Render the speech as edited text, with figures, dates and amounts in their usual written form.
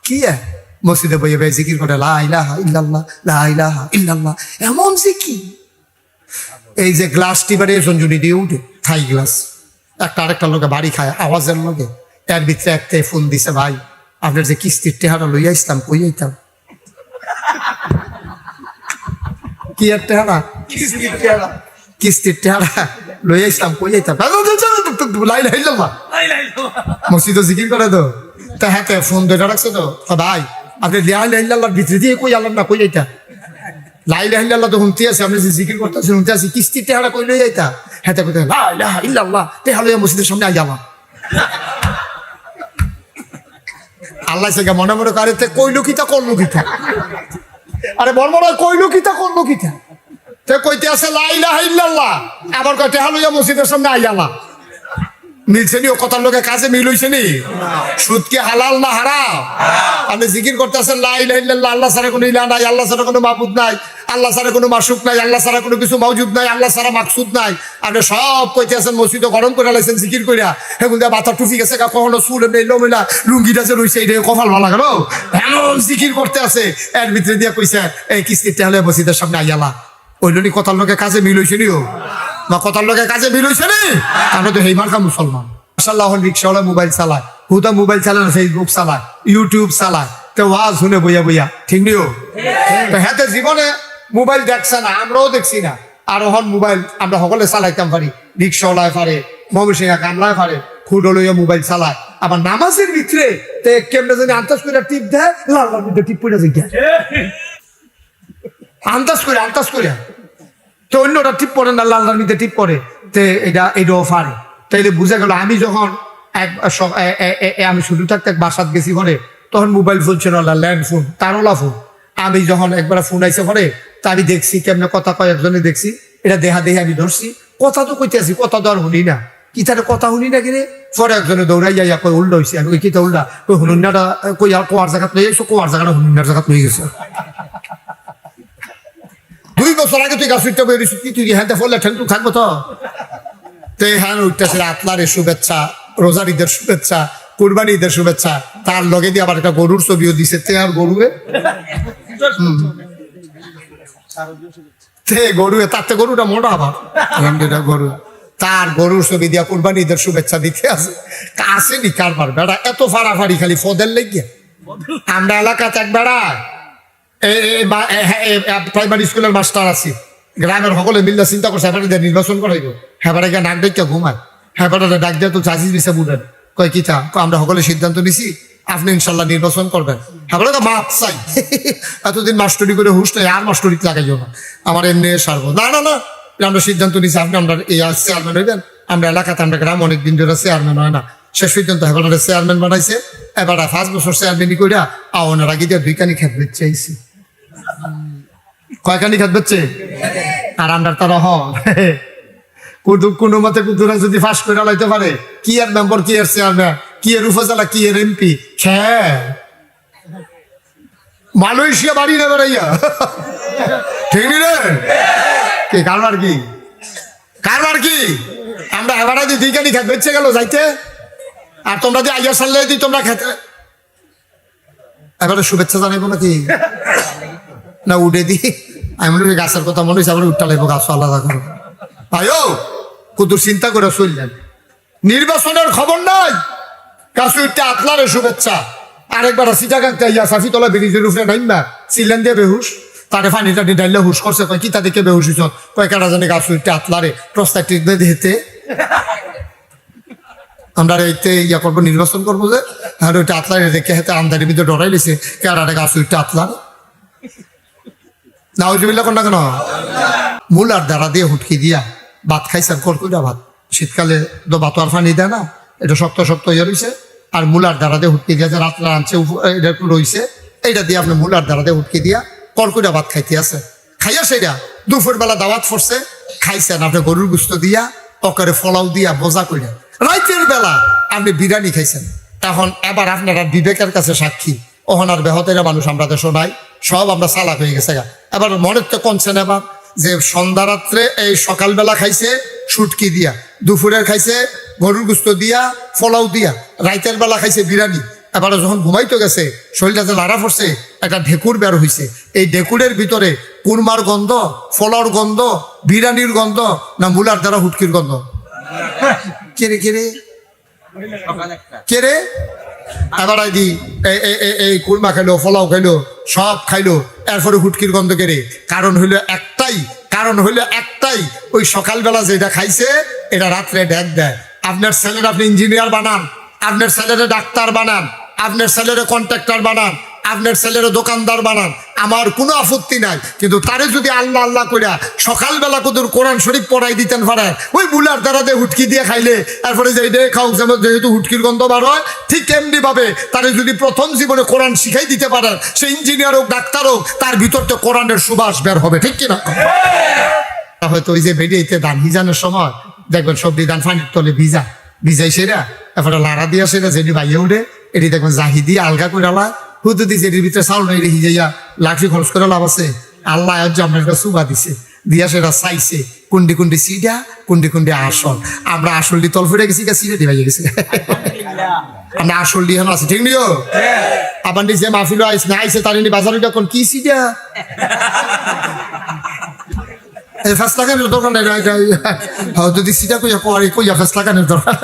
কি মসজিদে বইয়ে বইয়ে জিকির করে লা ইলাহা ইল্লাল্লাহ লা ইলাহা ইল্লাল্লাহ, এমন জিকির। এই যে গ্লাস টিবারে সঞ্জুনি দিয়ে উঠে থাই গ্লাস, একটা আরেকটা লোকে বাড়ি খায় আওয়াজের লোকে, এর ভিতরে একটা ফোন দিছে, ভাই আপনার যে কিস্তির টেহারা লইয়া ইসলাম কই আইতাম। কি আর টেহারা? কিস্তির টেহারা লইয়া ইসলাম কই আইতাম। মসজিদে জিকির করে তো তা হ্যাঁ ফোন ধরে রাখছে তো, ভাই আপনি লা ইলাহা ইল্লাল্লাহর ভিতরে দিয়ে কই আল্লাহ না কই আইতা। লা ইলাহা ইল্লাল্লাহ তো শুনতে আছে, আপনি যে জিকির করতেছেন শুনতে আছি, কিস্তির টেহারা কই লই আইতা। হ্যাঁ তা কোথায় লা ইলাহা ইল্লাল্লাহ টেহা লইয়া মসজিদের সামনে আই যাওয়া। আল্লাহ সে মনে মনে করে কইলো কিতা করলো কিতা, আরে বল মনে কইলো কিতা করলো কিতা, তে কইতে আছে লা ইলাহা ইল্লাল্লাহ, আবার কয় টেহা লইয়া মসজিদের সামনে আই যাওয়া। মিলছে নি ও কথার লোকে কাজে মিল হইছে নি? সুদ কি হালাল না হারাম? আপনি জিকির করতেছেন লা ইলাহা ইল্লাল্লাহ, আল্লাহ ছাড়া কোনো ইলাহ নাই, আল্লাহ ছাড়া কোনো মাবুদ নাই, আল্লাহ ছাড়া কোনো মাসুক নাই, আল্লাহ ছাড়া কোনো কিছু মাওজুদ নাই, আল্লাহ ছাড়া মাকসুদ নাই। আপনি সব কইতে আছেন, মসজিদে গরম করে লাইছেন জিকির কইরা, হেগুল দিয়া মাথা টুপি গেছে, কখনো চুল এমনি লোমেলা লুঙ্গিটা যে রইছে এটা কপাল ভালো গেল, এমন জিকির করতে আছে। এর ভিতরে দিয়া কইছে এই কিস্তিতে হলে মসজিদের সামনে আইয়ালা। ওইলি কথার লোকে কাজে মিল হইছে নিও না, কথার লোকে কাজে মিল হইছে নি, আমরা তো হেইমার কা মুসলমান। মাশাআল্লাহ রিক্সাওয়ালা মোবাইল চালায়, হুদা মোবাইল চালায়, ফেসবুক চালায়, ইউটিউব চালায়, তো ওয়াজ শুনে বইয়া বইয়া, ঠিক নিও। হ্যাঁ জীবনে মোবাইল দেখছে না, আমরাও দেখছি না, আর ওহন মোবাইল আমরা সকলে চালাইতাম পারি, রিক্সাওয়ালায় পারে, মমসিংহা কামলায় পারে, খুঁড়ো লইয়া মোবাইল চালায়। আবার নামাজের ভিতরে কেমনে জানি আন্দাজ করে টিপ দেয়, লাল মধ্যে টিপ পড়ে যায়, আন্দাজ করে তো অন্যটা টিপ পড়ে না, লাল মধ্যে টিপ পড়ে, তে এটাও পারে। তাইলে বুঝা গেল আমি যখন আমি শুধু থাকতে এক বাসাত গেছি ঘরে, তখন মোবাইল ফোন ছিল না, ল্যান্ড ফোন, তারওয়ালা ফোন। আমি যখন একবার ফোন আইসে ঘরে, তা আমি দেখছি কেমনে কথা কয়, একজনে দেখছি, এটা দেহা দেহে আমি ধরছি, কথা তো কইতে আছি, কথা তো আর শুনি না, কি তার কথা শুনি না কিনে। পরে একজনে দৌড়াই যাইয়া কই উল্টা হয়েছে, আমি কই কিতা উল্টা, কই হুনুন্নাটা কই আর কোয়ার জায়গা লই গেছো, কোয়ার জায়গাটা হুনুন্নার জায়গা লই গেছে। 2 বছর আগে তুই গাছ উঠতে বেরিয়েছি, তুই হ্যাঁ ফলে ঠেলটু থাকবো তো। হ্যাঁ উঠতেছে আতলারের শুভেচ্ছা, রোজার ঈদের শুভেচ্ছা, কুরবানি ঈদের শুভেচ্ছা, তার লগে দিয়ে আবার একটা গরুর ছবিও দিছে, তে আর গরুয়ে তাতে গরুটা মোটা, আবার গরু তার গরুর ছবি দিয়া কুরবানি ঈদের শুভেচ্ছা দিতে আছে। আসেনি কারবার বেড়া এত ফাড়াফাড়ি খালি ফদের লেগে। আমরা এলাকাতে এক বেড়া প্রাইমারি স্কুলের মাস্টার আছি, গ্রামের সকলে মিল্লা চিন্তা করছে হ্যাঁ নির্বাচন করাইব, হ্যাঁ গিয়ে নাক ডাকিয়া ঘুমায়, হ্যাঁ ডাক দিয়া তো চাষি দিছে বুঝেন, কয় কিতা, আমরা সকলে সিদ্ধান্ত নিছি আপনি ইনশাল্লাহ নির্বাচন করবেন। হ্যাঁ তো মাপ চাই, এতদিন মাস্টরি করে হুশ নেই, আর মাস্টরি লাগাইও না, আমার এমনি সারবো না না না, আমরা সিদ্ধান্ত নিছি আপনি আমরা এই চেয়ারম্যান হইবেন। আমরা এলাকাতে আমরা গ্রাম অনেকদিন ধরে চেয়ারম্যান হয় না, শেষ পর্যন্ত এবার চেয়ারম্যান বানাইছে, এবার 5 বছর চেয়ারম্যানই কইরা আওয়ানোর আগে দিয়ে 2 কানি খেত বেচে আইছি। কয়খানি খেত বেচছে, আর আমরা তারা কোনো মতে কুতুরা যদি ফাঁস করে লাইতে পারে, কি আর মেম্বার, কি আর চেয়ারম্যান, কি এর উপজেলা, কি এর এমপি, মালয়েশিয়া বাড়ি নেবে রাইয়া, ঠিক নি রে? কি কারবার কি আমরা হেবাটা দিয়ে 2 কানি খেত বেচে গেল যাইতে, আর তোমরা যে আইয়া সারলে দিই তোমরা খেতে। এবারে শুভেচ্ছা জানাইবো নাকি না উঠে দি? আমি মনে করি গাছের কথা মনে হয়েছে, আবার উঠটা লাগবো, গাছ আলাদা করো ভাইও, কত চিন্তা করে চললেন। নির্বাচনের খবর নাই, গাছ উঠতে আতলারে শুভেচ্ছা। আরেকবার সিটাগাংতে ইয়া সাফি তলা ব্রিজের উপরে নাইমা চিল্লেন দিয়ে বেহুশ, তারে ফানি টানি ডাইলে হুশ করছে, কয় কি তা দেখে বেহুশ হইছ, কয় কাটা জানে গাছ উঠতে আতলারে প্রস্তাবটিক হেতে আমরা এইতে ইয়া করবো, নির্বাচন করবো যে, হ্যাঁ ওইটা আতলারে দেখে হেতে আমদানির ভিতরে ডরাই লেছে, কেডারে গাছ উঠতে আতলারে না ওই জমিলা কোনটা কেন মূলার দ্বারা দিয়ে হুটকি দিয়া ভাত খাইছেন, কলকুটা ভাত, শীতকালে তো ভাত আর ফানি দেয় না, এটা শক্ত শক্ত ইয়ে রয়েছে, আর মূলার দ্বারা দিয়ে হুটকি দিয়া যে রাত্রে আনছে এটা একটু রয়েছে, এইটা দিয়ে আপনি মূলার দ্বারা দিয়ে হুটকি দিয়া কলকুটা ভাত খাইতে আছে। খাইয়া সেটা দুপুর বেলা দাওয়াত পড়ছে, খাইছেন আপনি গরুর গুস্ত দিয়া, অকারে ফলাও দিয়া বোঝা কইরা। রাইতের বেলা আপনি বিরিয়ানি খাইছেন। এখন এবার আপনারা বিবেকের কাছে সাক্ষী, ওহনার বেহতেরা মানুষ আমরা দেশো নাই, সব আমরা চালাক হয়ে গেছে। এবার মনের তো কনছেন এবার যে সন্ধ্যা রাত্রে এই সকালবেলা খাইছে শুটকি দিয়া, দুপুরের খাইছে গরুর গুস্ত দিয়া, ফলাও দিয়া, রাইতের বেলা খাইছে বিরিয়ানি। এবারে যখন ঘুমাইতে গেছে শরীরটাতে লাড়া পড়ছে, একটা ঢেকুর বের হইছে। এই ঢেকুরের ভিতরে কুরমার গন্ধ, ফলর গন্ধ, বিরিয়ানির গন্ধ, না মুলার দ্বারা হুটকির গন্ধ? কেরে কেরে কেরে এবার আইদি এই কুরমা খাইলো, ফলাও খাইলো, সব খাইলো, এরপরে হুটকির গন্ধ কেড়ে। কারণ হইলো একটাই, ওই সকালবেলা যেটা খাইছে এটা রাত্রে ডেক দেয়। আপনার ছেলের আপনি ইঞ্জিনিয়ার বানান, আপনার ছেলের ডাক্তার বানান, আপনার ছেলের কন্ট্রাক্টর বানান, আপনার ছেলের দোকানদার বানান, আমার কোনো আপত্তি নাই। কিন্তু তারে যদি আল্লাহ আল্লাহ করিয়া সকালবেলা কত কোরআন শরীফ পড়াই দিতেন পারেন, ওই বুলার দ্বারা দিয়ে হুটকি দিয়ে খাইলে তারপরে যে খাও, যেহেতু হুটকির গন্ধ বার হয়, ঠিক এমনি ভাবে তারে যদি প্রথম জীবনে কোরআন শিখাই দিতে পারেন, সে ইঞ্জিনিয়ার হোক ডাক্তার হোক, তার ভিতর তো কোরআনের সুবাস বের হবে, ঠিক কিনা? হয়তো ওই যে বেরিয়েতে ধান ভিজানোর সময় দেখবেন সবজি ধান পানির তলে ভিজাই সেরা, এরপরে লাড়া দিয়া সেরা যেটি বাইয়ে উঠে, এটি দেখবেন জাহি দিয়ে আলগা করে আলায় হুদু দিছে, এটির ভিতরে চাউল নাই রেখে যাইয়া লাঠি খরচ করে লাভ আছে। আল্লাহ আপনার একটা সুবা দিছে, দিয়া সেটা চাইছে কুন্ডি কুন্ডি সিডা, কুন্ডি কুন্ডি আসল। আমরা আসলটি তল ফুটে গেছি, সিডা দিবাই গেছি, আমরা আসলটি এখন আছে, ঠিক নিও? আবার যে মাহফিল আইসে তার বাজারে যখন কি সিডা ফেসলা কানের দরকার নাই, যদি সিটা কইয়া কইয়া ফেসলা কানের দরকার।